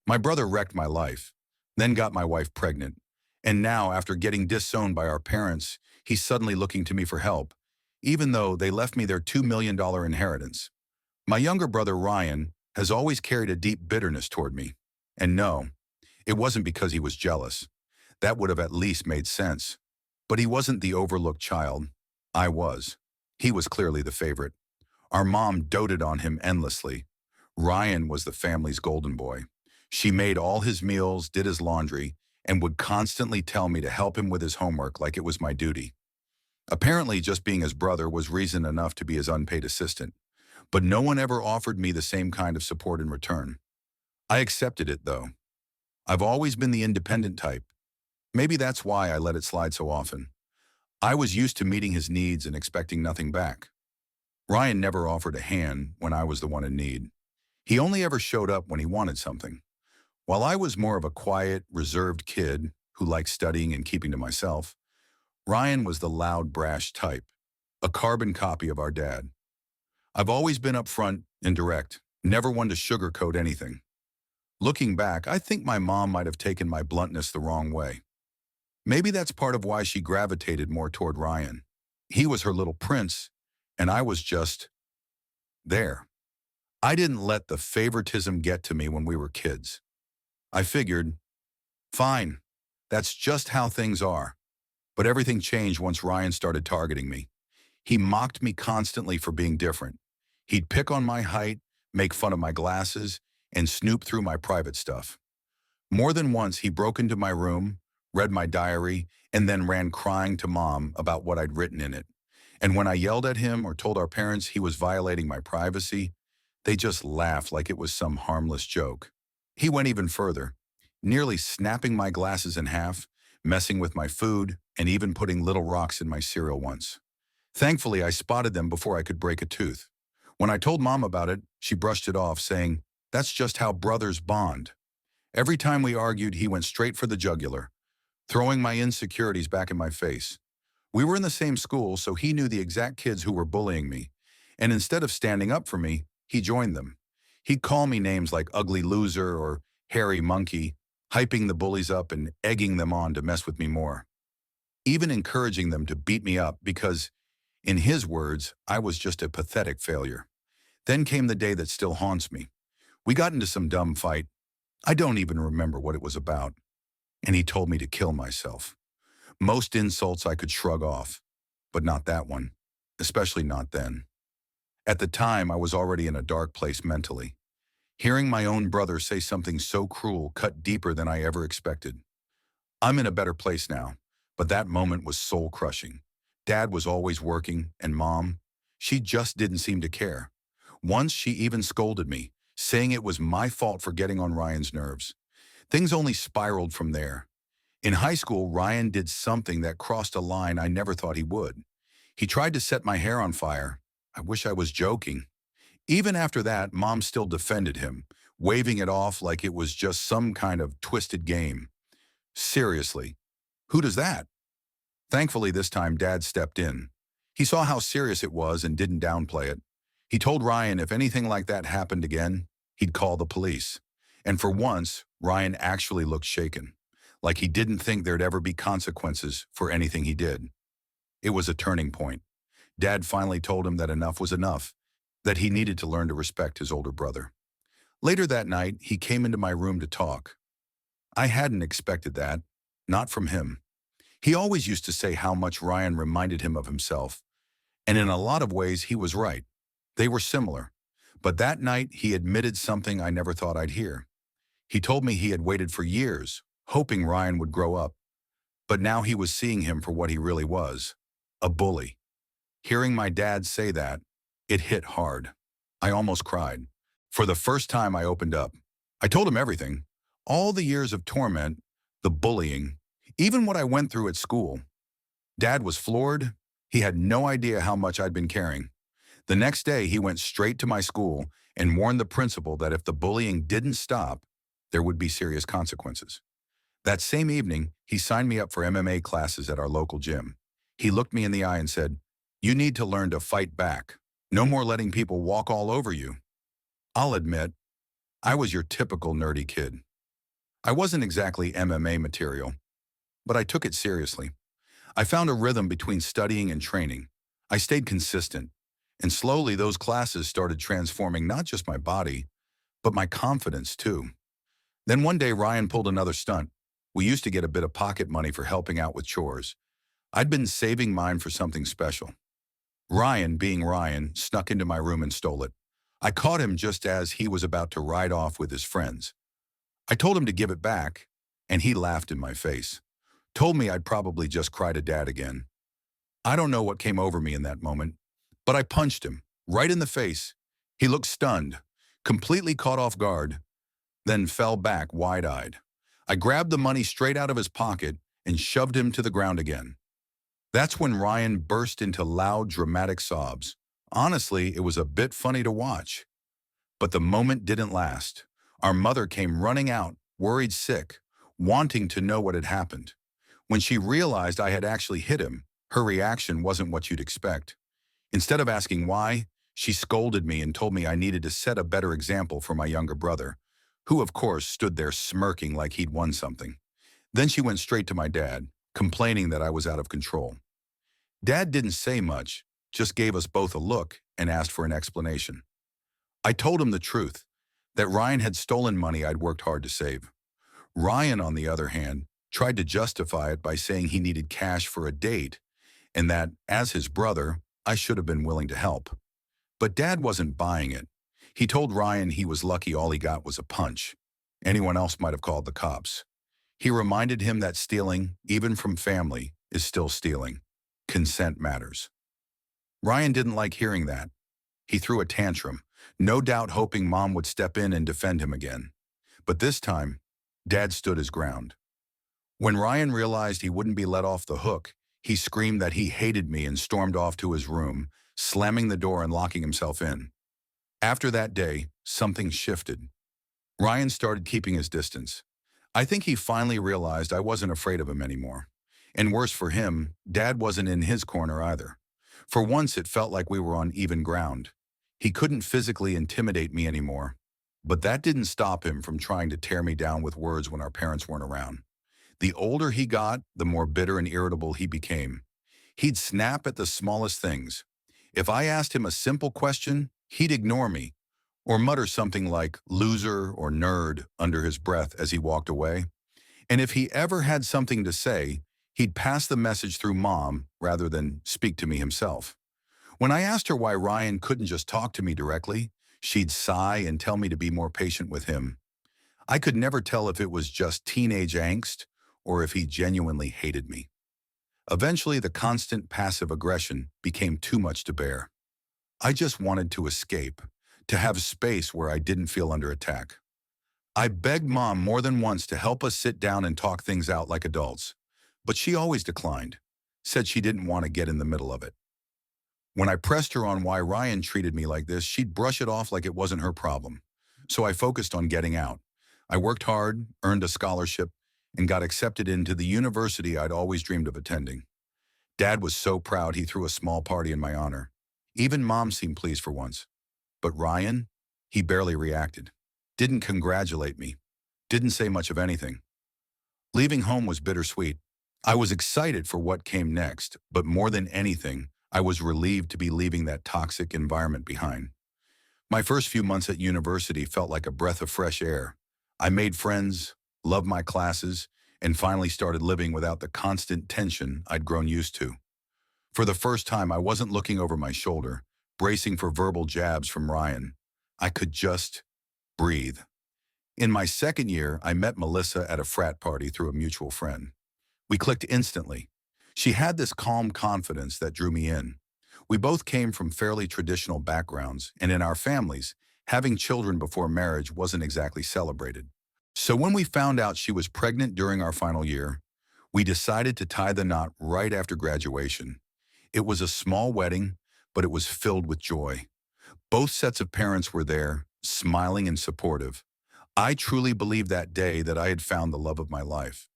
My brother wrecked my life, then got my wife pregnant. And now, after getting disowned by our parents, he's suddenly looking to me for help, even though they left me their $2 million inheritance. My younger brother, Ryan, has always carried a deep bitterness toward me. And no, it wasn't because he was jealous. That would have at least made sense. But he wasn't the overlooked child. I was. He was clearly the favorite. Our mom doted on him endlessly. Ryan was the family's golden boy. She made all his meals, did his laundry, and would constantly tell me to help him with his homework like it was my duty. Apparently, just being his brother was reason enough to be his unpaid assistant. But no one ever offered me the same kind of support in return. I accepted it, though. I've always been the independent type. Maybe that's why I let it slide so often. I was used to meeting his needs and expecting nothing back. Ryan never offered a hand when I was the one in need. He only ever showed up when he wanted something. While I was more of a quiet, reserved kid who liked studying and keeping to myself, Ryan was the loud, brash type, a carbon copy of our dad. I've always been upfront and direct, never one to sugarcoat anything. Looking back, I think my mom might have taken my bluntness the wrong way. Maybe that's part of why she gravitated more toward Ryan. He was her little prince, and I was just there. I didn't let the favoritism get to me when we were kids. I figured, fine, that's just how things are. But everything changed once Ryan started targeting me. He mocked me constantly for being different. He'd pick on my height, make fun of my glasses, and snoop through my private stuff. More than once, he broke into my room, read my diary, and then ran crying to Mom about what I'd written in it. And when I yelled at him or told our parents he was violating my privacy, they just laughed like it was some harmless joke. He went even further, nearly snapping my glasses in half, messing with my food, and even putting little rocks in my cereal once. Thankfully, I spotted them before I could break a tooth. When I told Mom about it, she brushed it off, saying, "That's just how brothers bond." Every time we argued, he went straight for the jugular, throwing my insecurities back in my face. We were in the same school, so he knew the exact kids who were bullying me. And instead of standing up for me, he joined them. He'd call me names like ugly loser or hairy monkey, hyping the bullies up and egging them on to mess with me more. Even encouraging them to beat me up because, in his words, I was just a pathetic failure. Then came the day that still haunts me. We got into some dumb fight. I don't even remember what it was about. And he told me to kill myself. Most insults I could shrug off, but not that one, especially not then. At the time, I was already in a dark place mentally. Hearing my own brother say something so cruel cut deeper than I ever expected. I'm in a better place now, but that moment was soul-crushing. Dad was always working, and Mom, she just didn't seem to care. Once she even scolded me, saying it was my fault for getting on Ryan's nerves. Things only spiraled from there. In high school, Ryan did something that crossed a line I never thought he would. He tried to set my hair on fire. I wish I was joking. Even after that, Mom still defended him, waving it off like it was just some kind of twisted game. Seriously, who does that? Thankfully, this time Dad stepped in. He saw how serious it was and didn't downplay it. He told Ryan if anything like that happened again, he'd call the police. And for once, Ryan actually looked shaken, like he didn't think there'd ever be consequences for anything he did. It was a turning point. Dad finally told him that enough was enough, that he needed to learn to respect his older brother. Later that night, he came into my room to talk. I hadn't expected that, not from him. He always used to say how much Ryan reminded him of himself, and in a lot of ways he was right. They were similar. But that night, he admitted something I never thought I'd hear. He told me he had waited for years, hoping Ryan would grow up. But now he was seeing him for what he really was, a bully. Hearing my dad say that, it hit hard. I almost cried. For the first time, I opened up. I told him everything. All the years of torment, the bullying, even what I went through at school. Dad was floored. He had no idea how much I'd been carrying. The next day, he went straight to my school and warned the principal that if the bullying didn't stop, there would be serious consequences. That same evening, he signed me up for MMA classes at our local gym. He looked me in the eye and said, "You need to learn to fight back. No more letting people walk all over you." I'll admit, I was your typical nerdy kid. I wasn't exactly MMA material, but I took it seriously. I found a rhythm between studying and training. I stayed consistent, and slowly those classes started transforming not just my body, but my confidence too. Then one day Ryan pulled another stunt. We used to get a bit of pocket money for helping out with chores. I'd been saving mine for something special. Ryan, being Ryan, snuck into my room and stole it. I caught him just as he was about to ride off with his friends. I told him to give it back, and he laughed in my face. Told me I'd probably just cry to Dad again. I don't know what came over me in that moment, but I punched him, right in the face. He looked stunned, completely caught off guard, then fell back wide-eyed. I grabbed the money straight out of his pocket and shoved him to the ground again. That's when Ryan burst into loud, dramatic sobs. Honestly, it was a bit funny to watch. But the moment didn't last. Our mother came running out, worried sick, wanting to know what had happened. When she realized I had actually hit him, her reaction wasn't what you'd expect. Instead of asking why, she scolded me and told me I needed to set a better example for my younger brother, who of course stood there smirking like he'd won something. Then she went straight to my dad, complaining that I was out of control. Dad didn't say much, just gave us both a look and asked for an explanation. I told him the truth, that Ryan had stolen money I'd worked hard to save. Ryan, on the other hand, tried to justify it by saying he needed cash for a date and that, as his brother, I should have been willing to help. But Dad wasn't buying it. He told Ryan he was lucky all he got was a punch. Anyone else might have called the cops. He reminded him that stealing, even from family, is still stealing. Consent matters. Ryan didn't like hearing that. He threw a tantrum, no doubt hoping Mom would step in and defend him again. But this time, Dad stood his ground. When Ryan realized he wouldn't be let off the hook, he screamed that he hated me and stormed off to his room, slamming the door and locking himself in. After that day, something shifted. Ryan started keeping his distance. I think he finally realized I wasn't afraid of him anymore. And worse for him, Dad wasn't in his corner either. For once, it felt like we were on even ground. He couldn't physically intimidate me anymore. But that didn't stop him from trying to tear me down with words when our parents weren't around. The older he got, the more bitter and irritable he became. He'd snap at the smallest things. If I asked him a simple question, he'd ignore me, or mutter something like loser or nerd under his breath as he walked away. And if he ever had something to say, he'd pass the message through Mom rather than speak to me himself. When I asked her why Ryan couldn't just talk to me directly, she'd sigh and tell me to be more patient with him. I could never tell if it was just teenage angst or if he genuinely hated me. Eventually, the constant passive aggression became too much to bear. I just wanted to escape, to have space where I didn't feel under attack. I begged Mom more than once to help us sit down and talk things out like adults, but she always declined, said she didn't want to get in the middle of it. When I pressed her on why Ryan treated me like this, she'd brush it off like it wasn't her problem. So I focused on getting out. I worked hard, earned a scholarship, and got accepted into the university I'd always dreamed of attending. Dad was so proud he threw a small party in my honor. Even Mom seemed pleased for once. But Ryan, he barely reacted. Didn't congratulate me. Didn't say much of anything. Leaving home was bittersweet. I was excited for what came next, but more than anything, I was relieved to be leaving that toxic environment behind. My first few months at university felt like a breath of fresh air. I made friends, loved my classes, and finally started living without the constant tension I'd grown used to. For the first time, I wasn't looking over my shoulder, bracing for verbal jabs from Ryan. I could just breathe. In my second year, I met Melissa at a frat party through a mutual friend. We clicked instantly. She had this calm confidence that drew me in. We both came from fairly traditional backgrounds, and in our families, having children before marriage wasn't exactly celebrated. So when we found out she was pregnant during our final year, we decided to tie the knot right after graduation. It was a small wedding, but it was filled with joy. Both sets of parents were there, smiling and supportive. I truly believed that day that I had found the love of my life.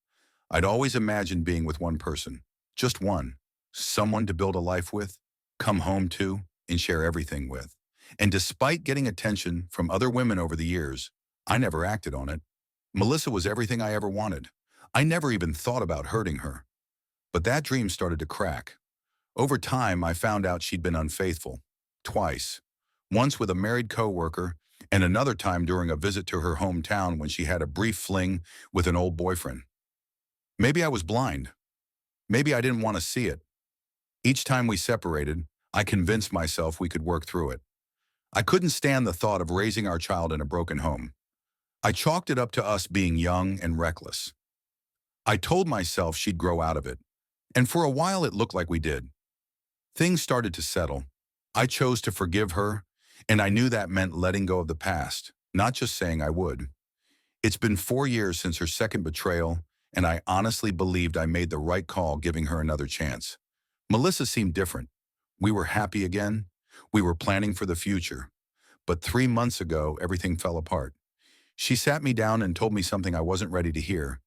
I'd always imagined being with one person, just one, someone to build a life with, come home to, and share everything with. And despite getting attention from other women over the years, I never acted on it. Melissa was everything I ever wanted. I never even thought about hurting her. But that dream started to crack. Over time, I found out she'd been unfaithful. Twice. Once with a married coworker, and another time during a visit to her hometown when she had a brief fling with an old boyfriend. Maybe I was blind. Maybe I didn't want to see it. Each time we separated, I convinced myself we could work through it. I couldn't stand the thought of raising our child in a broken home. I chalked it up to us being young and reckless. I told myself she'd grow out of it, and for a while it looked like we did. Things started to settle. I chose to forgive her, and I knew that meant letting go of the past, not just saying I would. It's been 4 years since her second betrayal, and I honestly believed I made the right call giving her another chance. Melissa seemed different. We were happy again. We were planning for the future. But 3 months ago, everything fell apart. She sat me down and told me something I wasn't ready to hear.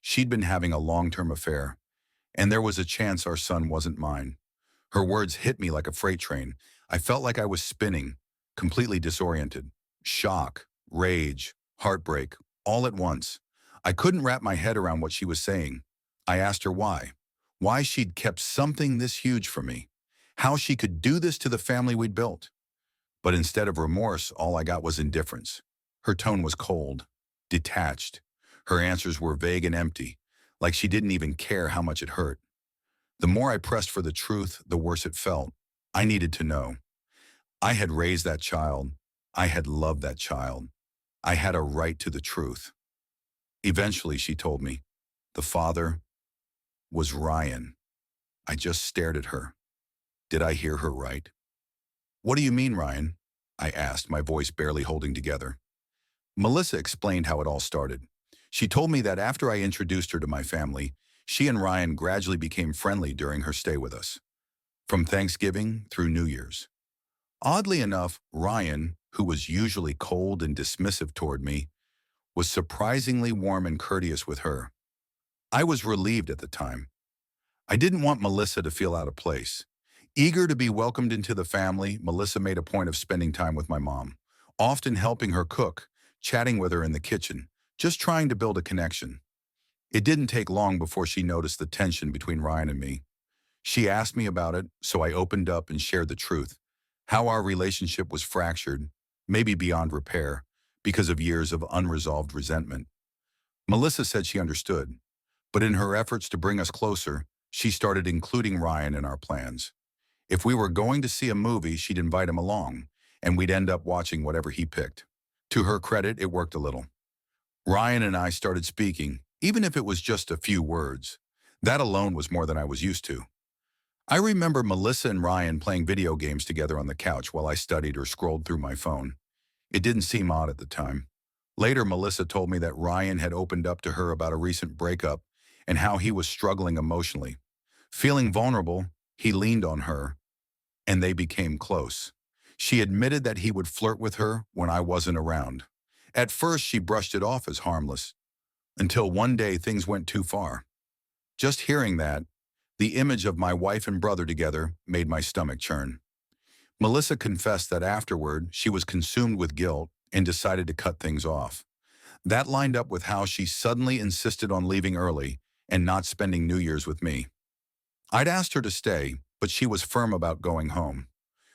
She'd been having a long-term affair, and there was a chance our son wasn't mine. Her words hit me like a freight train. I felt like I was spinning, completely disoriented. Shock, rage, heartbreak, all at once. I couldn't wrap my head around what she was saying. I asked her why. Why she'd kept something this huge from me. How she could do this to the family we'd built. But instead of remorse, all I got was indifference. Her tone was cold, detached. Her answers were vague and empty, like she didn't even care how much it hurt. The more I pressed for the truth, the worse it felt. I needed to know. I had raised that child. I had loved that child. I had a right to the truth. Eventually, she told me, the father was Ryan. I just stared at her. Did I hear her right? What do you mean, Ryan? I asked, my voice barely holding together. Melissa explained how it all started. She told me that after I introduced her to my family, she and Ryan gradually became friendly during her stay with us, from Thanksgiving through New Year's. Oddly enough, Ryan, who was usually cold and dismissive toward me, was surprisingly warm and courteous with her. I was relieved at the time. I didn't want Melissa to feel out of place. Eager to be welcomed into the family, Melissa made a point of spending time with my mom, often helping her cook, chatting with her in the kitchen, just trying to build a connection. It didn't take long before she noticed the tension between Ryan and me. She asked me about it, so I opened up and shared the truth, how our relationship was fractured, maybe beyond repair, because of years of unresolved resentment. Melissa said she understood, but in her efforts to bring us closer, she started including Ryan in our plans. If we were going to see a movie, she'd invite him along, and we'd end up watching whatever he picked. To her credit, it worked a little. Ryan and I started speaking, even if it was just a few words. That alone was more than I was used to. I remember Melissa and Ryan playing video games together on the couch while I studied or scrolled through my phone. It didn't seem odd at the time. Later, Melissa told me that Ryan had opened up to her about a recent breakup and how he was struggling emotionally. Feeling vulnerable, he leaned on her, and they became close. She admitted that he would flirt with her when I wasn't around. At first, she brushed it off as harmless, until one day things went too far. Just hearing that, the image of my wife and brother together made my stomach churn. Melissa confessed that afterward, she was consumed with guilt and decided to cut things off. That lined up with how she suddenly insisted on leaving early and not spending New Year's with me. I'd asked her to stay, but she was firm about going home.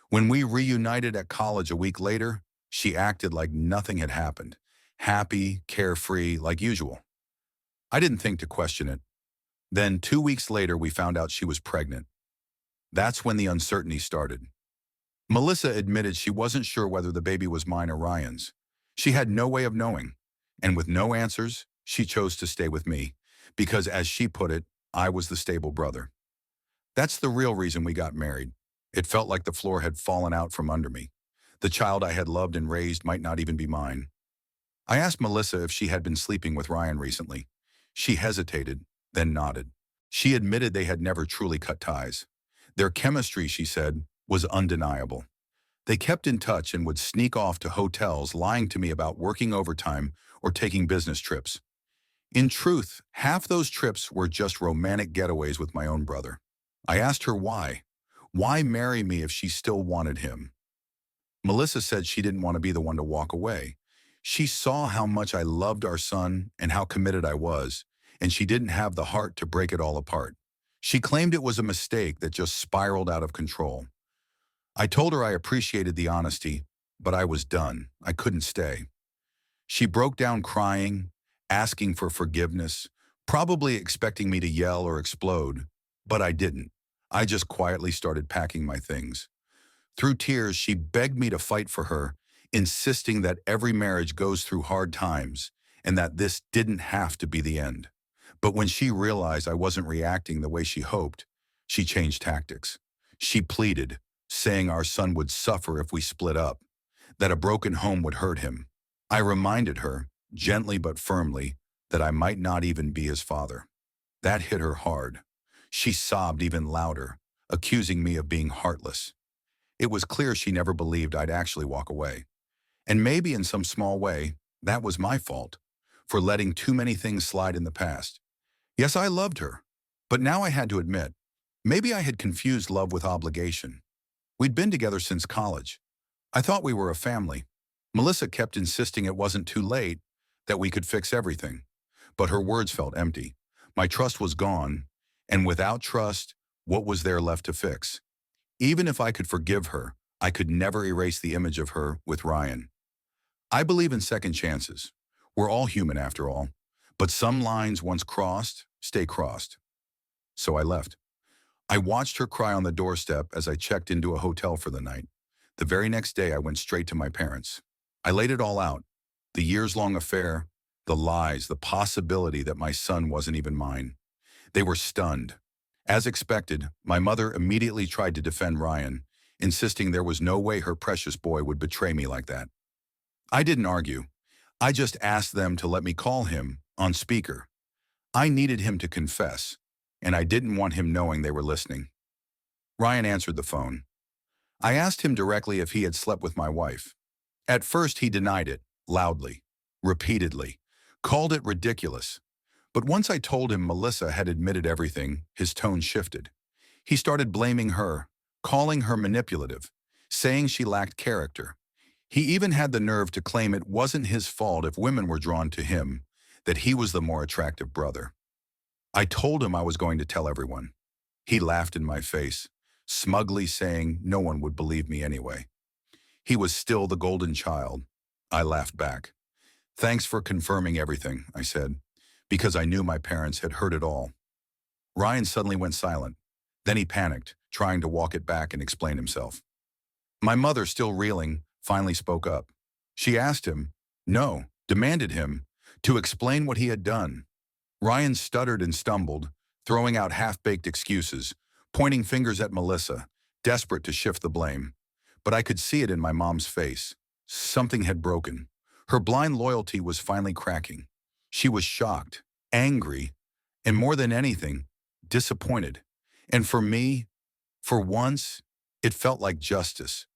When we reunited at college a week later, she acted like nothing had happened, happy, carefree, like usual. I didn't think to question it. Then 2 weeks later, we found out she was pregnant. That's when the uncertainty started. Melissa admitted she wasn't sure whether the baby was mine or Ryan's. She had no way of knowing, and with no answers, she chose to stay with me, because as she put it, I was the stable brother. That's the real reason we got married. It felt like the floor had fallen out from under me. The child I had loved and raised might not even be mine. I asked Melissa if she had been sleeping with Ryan recently. She hesitated, then nodded. She admitted they had never truly cut ties. Their chemistry, she said, was undeniable. They kept in touch and would sneak off to hotels lying to me about working overtime or taking business trips. In truth, half those trips were just romantic getaways with my own brother. I asked her why. Why marry me if she still wanted him? Melissa said she didn't want to be the one to walk away. She saw how much I loved our son and how committed I was, and she didn't have the heart to break it all apart. She claimed it was a mistake that just spiraled out of control. I told her I appreciated the honesty, but I was done. I couldn't stay. She broke down crying, asking for forgiveness, probably expecting me to yell or explode, but I didn't. I just quietly started packing my things. Through tears, she begged me to fight for her, insisting that every marriage goes through hard times and that this didn't have to be the end. But when she realized I wasn't reacting the way she hoped, she changed tactics. She pleaded, saying our son would suffer if we split up, that a broken home would hurt him. I reminded her, gently but firmly, that I might not even be his father. That hit her hard. She sobbed even louder, accusing me of being heartless. It was clear she never believed I'd actually walk away. And maybe in some small way, that was my fault, for letting too many things slide in the past. Yes, I loved her, but now I had to admit, maybe I had confused love with obligation. We'd been together since college. I thought we were a family. Melissa kept insisting it wasn't too late, that we could fix everything. But her words felt empty. My trust was gone, and without trust, what was there left to fix? Even if I could forgive her, I could never erase the image of her with Ryan. I believe in second chances. We're all human after all. But some lines once crossed, stay crossed. So I left. I watched her cry on the doorstep as I checked into a hotel for the night. The very next day, I went straight to my parents. I laid it all out. The years-long affair, the lies, the possibility that my son wasn't even mine. They were stunned. As expected, my mother immediately tried to defend Ryan, insisting there was no way her precious boy would betray me like that. I didn't argue. I just asked them to let me call him on speaker. I needed him to confess, and I didn't want him knowing they were listening. Ryan answered the phone. I asked him directly if he had slept with my wife. At first, he denied it, loudly, repeatedly, called it ridiculous. But once I told him Melissa had admitted everything, his tone shifted. He started blaming her, calling her manipulative, saying she lacked character. He even had the nerve to claim it wasn't his fault if women were drawn to him, that he was the more attractive brother. I told him I was going to tell everyone. He laughed in my face, smugly saying no one would believe me anyway. He was still the golden child. I laughed back. Thanks for confirming everything, I said, because I knew my parents had heard it all. Ryan suddenly went silent. Then he panicked, trying to walk it back and explain himself. My mother, still reeling, finally spoke up. She asked him, no, demanded him, to explain what he had done. Ryan stuttered and stumbled, throwing out half-baked excuses, pointing fingers at Melissa, desperate to shift the blame. But I could see it in my mom's face. Something had broken. Her blind loyalty was finally cracking. She was shocked, angry, and more than anything, disappointed. And for me, for once, it felt like justice.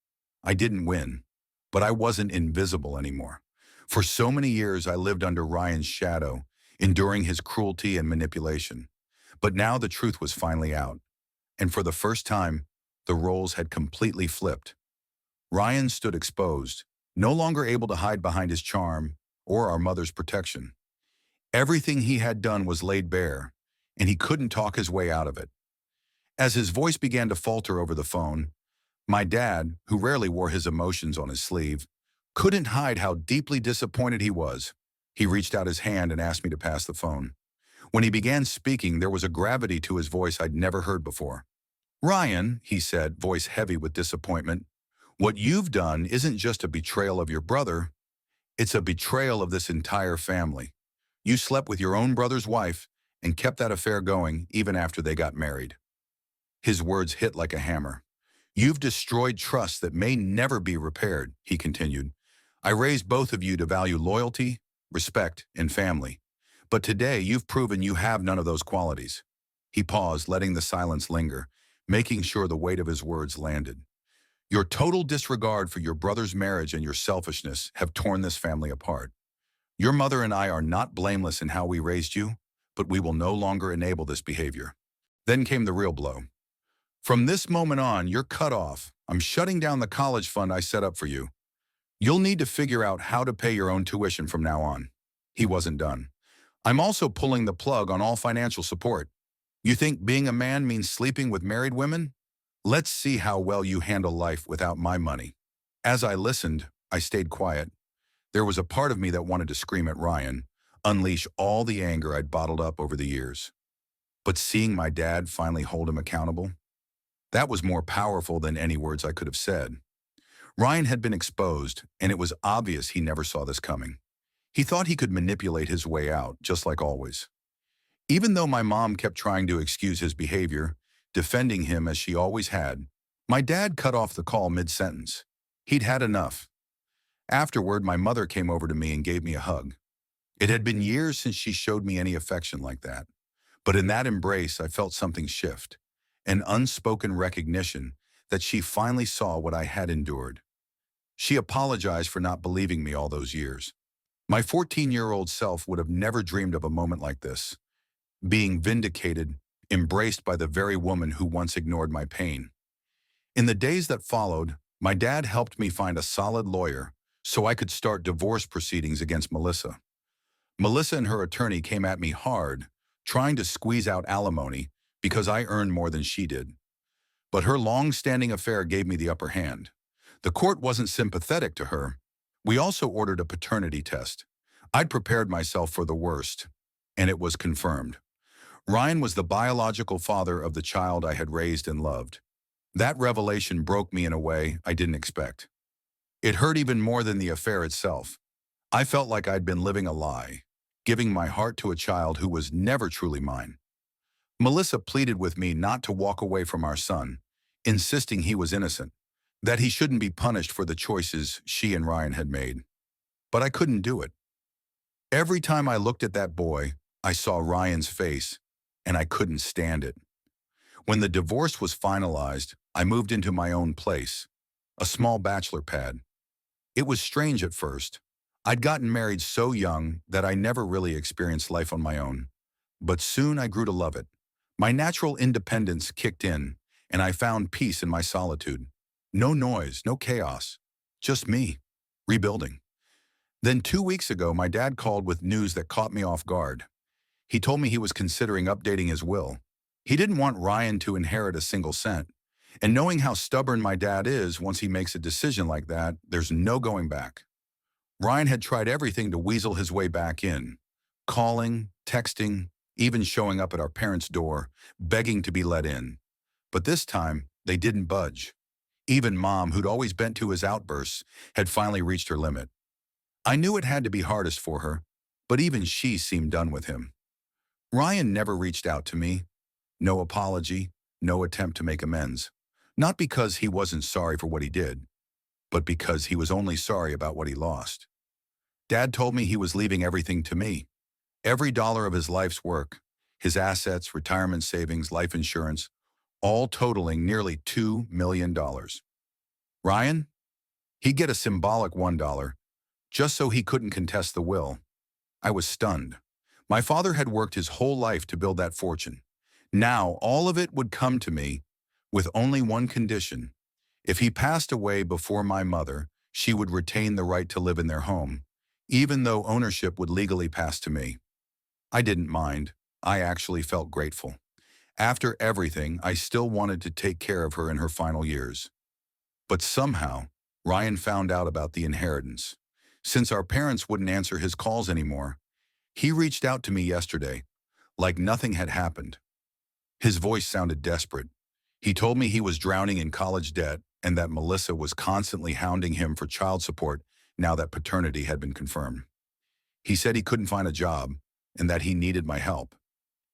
I didn't win, but I wasn't invisible anymore. For so many years, I lived under Ryan's shadow, enduring his cruelty and manipulation. But now the truth was finally out. And for the first time, the roles had completely flipped. Ryan stood exposed, no longer able to hide behind his charm or our mother's protection. Everything he had done was laid bare, and he couldn't talk his way out of it. As his voice began to falter over the phone, my dad, who rarely wore his emotions on his sleeve, couldn't hide how deeply disappointed he was. He reached out his hand and asked me to pass the phone. When he began speaking, there was a gravity to his voice I'd never heard before. Ryan, he said, voice heavy with disappointment, what you've done isn't just a betrayal of your brother, it's a betrayal of this entire family. You slept with your own brother's wife and kept that affair going even after they got married. His words hit like a hammer. You've destroyed trust that may never be repaired, he continued. I raised both of you to value loyalty, respect, and family. But today you've proven you have none of those qualities. He paused, letting the silence linger, making sure the weight of his words landed. Your total disregard for your brother's marriage and your selfishness have torn this family apart. Your mother and I are not blameless in how we raised you, but we will no longer enable this behavior. Then came the real blow. From this moment on, you're cut off. I'm shutting down the college fund I set up for you. You'll need to figure out how to pay your own tuition from now on. He wasn't done. I'm also pulling the plug on all financial support. You think being a man means sleeping with married women? Let's see how well you handle life without my money. As I listened, I stayed quiet. There was a part of me that wanted to scream at Ryan, unleash all the anger I'd bottled up over the years. But seeing my dad finally hold him accountable, that was more powerful than any words I could have said. Ryan had been exposed, and it was obvious he never saw this coming. He thought he could manipulate his way out, just like always. Even though my mom kept trying to excuse his behavior, defending him as she always had, my dad cut off the call mid-sentence. He'd had enough. Afterward, my mother came over to me and gave me a hug. It had been years since she showed me any affection like that. But in that embrace, I felt something shift, an unspoken recognition that she finally saw what I had endured. She apologized for not believing me all those years. My 14-year-old self would have never dreamed of a moment like this, being vindicated, embraced by the very woman who once ignored my pain. In the days that followed, my dad helped me find a solid lawyer so I could start divorce proceedings against Melissa. Melissa and her attorney came at me hard, trying to squeeze out alimony because I earned more than she did. But her long-standing affair gave me the upper hand. The court wasn't sympathetic to her. We also ordered a paternity test. I'd prepared myself for the worst, and it was confirmed. Ryan was the biological father of the child I had raised and loved. That revelation broke me in a way I didn't expect. It hurt even more than the affair itself. I felt like I'd been living a lie, giving my heart to a child who was never truly mine. Melissa pleaded with me not to walk away from our son, insisting he was innocent, that he shouldn't be punished for the choices she and Ryan had made. But I couldn't do it. Every time I looked at that boy, I saw Ryan's face, and I couldn't stand it. When the divorce was finalized, I moved into my own place, a small bachelor pad. It was strange at first. I'd gotten married so young that I never really experienced life on my own. But soon I grew to love it. My natural independence kicked in, and I found peace in my solitude. No noise, no chaos, just me, rebuilding. Then 2 weeks ago, my dad called with news that caught me off guard. He told me he was considering updating his will. He didn't want Ryan to inherit a single cent. And knowing how stubborn my dad is, once he makes a decision like that, there's no going back. Ryan had tried everything to weasel his way back in. Calling, texting, even showing up at our parents' door, begging to be let in. But this time, they didn't budge. Even Mom, who'd always bent to his outbursts, had finally reached her limit. I knew it had to be hardest for her, but even she seemed done with him. Ryan never reached out to me. No apology, no attempt to make amends. Not because he wasn't sorry for what he did, but because he was only sorry about what he lost. Dad told me he was leaving everything to me. Every dollar of his life's work, his assets, retirement savings, life insurance, all totaling nearly $2 million. Ryan? He'd get a symbolic $1, just so he couldn't contest the will. I was stunned. My father had worked his whole life to build that fortune. Now all of it would come to me, with only one condition. If he passed away before my mother, she would retain the right to live in their home, even though ownership would legally pass to me. I didn't mind. I actually felt grateful. After everything, I still wanted to take care of her in her final years. But somehow, Ryan found out about the inheritance. Since our parents wouldn't answer his calls anymore, he reached out to me yesterday, like nothing had happened. His voice sounded desperate. He told me he was drowning in college debt and that Melissa was constantly hounding him for child support now that paternity had been confirmed. He said he couldn't find a job and that he needed my help.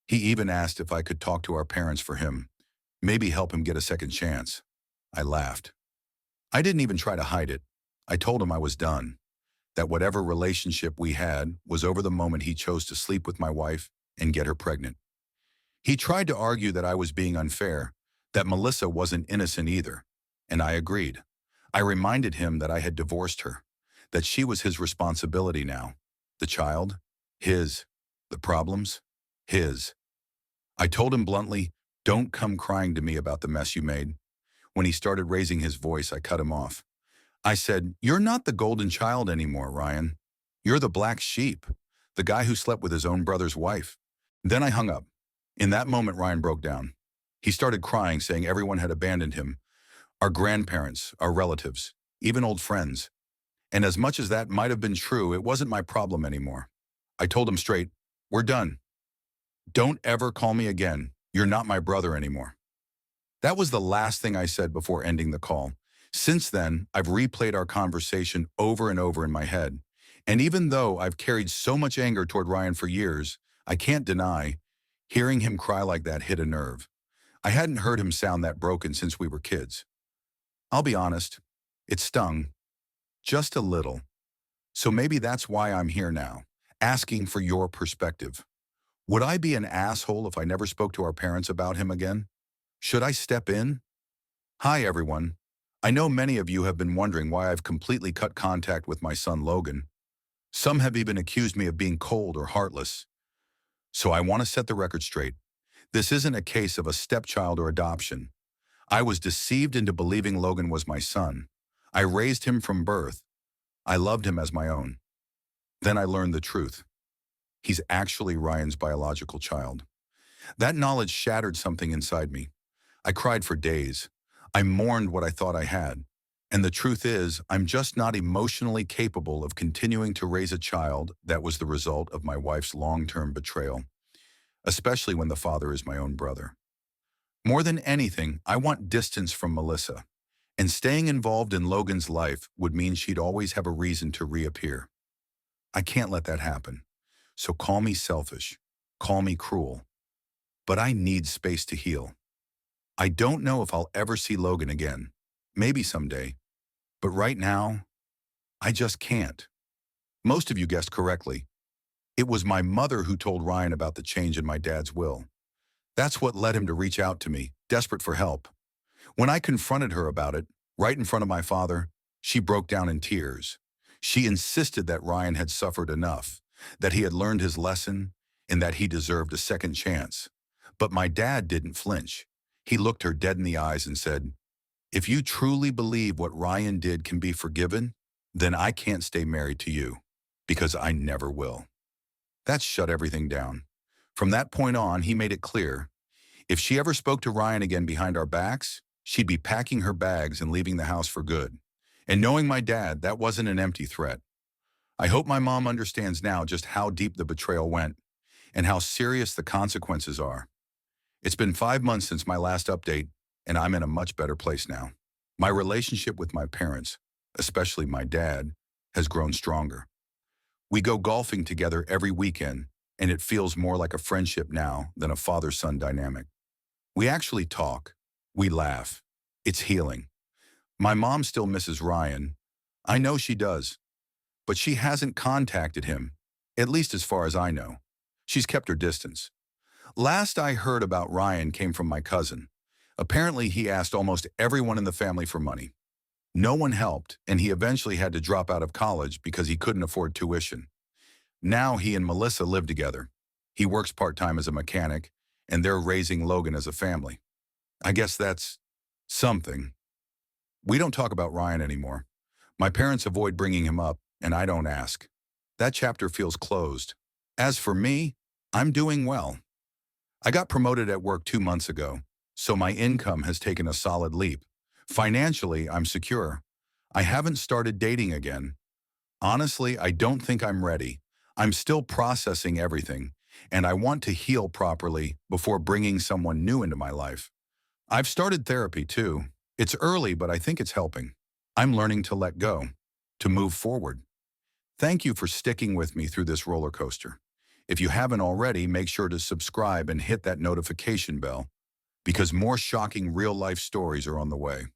He even asked if I could talk to our parents for him, maybe help him get a second chance. I laughed. I didn't even try to hide it. I told him I was done, that whatever relationship we had was over the moment he chose to sleep with my wife and get her pregnant. He tried to argue that I was being unfair, that Melissa wasn't innocent either, and I agreed. I reminded him that I had divorced her, that she was his responsibility now. The child? His. The problems? His. I told him bluntly, "Don't come crying to me about the mess you made." When he started raising his voice, I cut him off. I said, "You're not the golden child anymore, Ryan. You're the black sheep, the guy who slept with his own brother's wife." Then I hung up. In that moment, Ryan broke down. He started crying, saying everyone had abandoned him, our grandparents, our relatives, even old friends. And as much as that might have been true, it wasn't my problem anymore. I told him straight, "We're done. Don't ever call me again. You're not my brother anymore." That was the last thing I said before ending the call. Since then, I've replayed our conversation over and over in my head. And even though I've carried so much anger toward Ryan for years, I can't deny, hearing him cry like that hit a nerve. I hadn't heard him sound that broken since we were kids. I'll be honest, it stung. Just a little. So maybe that's why I'm here now, asking for your perspective. Would I be an asshole if I never spoke to our parents about him again? Should I step in? Hi, everyone. I know many of you have been wondering why I've completely cut contact with my son Logan. Some have even accused me of being cold or heartless. So I want to set the record straight. This isn't a case of a stepchild or adoption. I was deceived into believing Logan was my son. I raised him from birth. I loved him as my own. Then I learned the truth. He's actually Ryan's biological child. That knowledge shattered something inside me. I cried for days. I mourned what I thought I had. And the truth is, I'm just not emotionally capable of continuing to raise a child that was the result of my wife's long-term betrayal, especially when the father is my own brother. More than anything, I want distance from Melissa, and staying involved in Logan's life would mean she'd always have a reason to reappear. I can't let that happen. So call me selfish, call me cruel, but I need space to heal. I don't know if I'll ever see Logan again. Maybe someday. But right now, I just can't. Most of you guessed correctly. It was my mother who told Ryan about the change in my dad's will. That's what led him to reach out to me, desperate for help. When I confronted her about it, right in front of my father, she broke down in tears. She insisted that Ryan had suffered enough, that he had learned his lesson, and that he deserved a second chance. But my dad didn't flinch. He looked her dead in the eyes and said, "If you truly believe what Ryan did can be forgiven, then I can't stay married to you, because I never will." That shut everything down. From that point on, he made it clear, if she ever spoke to Ryan again behind our backs, she'd be packing her bags and leaving the house for good. And knowing my dad, that wasn't an empty threat. I hope my mom understands now just how deep the betrayal went and how serious the consequences are. It's been 5 months since my last update, and I'm in a much better place now. My relationship with my parents, especially my dad, has grown stronger. We go golfing together every weekend, and it feels more like a friendship now than a father-son dynamic. We actually talk. We laugh. It's healing. My mom still misses Ryan. I know she does. But she hasn't contacted him, at least as far as I know. She's kept her distance. Last I heard about Ryan came from my cousin. Apparently, he asked almost everyone in the family for money. No one helped, and he eventually had to drop out of college because he couldn't afford tuition. Now he and Melissa live together. He works part-time as a mechanic, and they're raising Logan as a family. I guess that's something. We don't talk about Ryan anymore. My parents avoid bringing him up, and I don't ask. That chapter feels closed. As for me, I'm doing well. I got promoted at work 2 months ago, so my income has taken a solid leap. Financially, I'm secure. I haven't started dating again. Honestly, I don't think I'm ready. I'm still processing everything, and I want to heal properly before bringing someone new into my life. I've started therapy too. It's early, but I think it's helping. I'm learning to let go, to move forward. Thank you for sticking with me through this roller coaster. If you haven't already, make sure to subscribe and hit that notification bell, because more shocking real-life stories are on the way.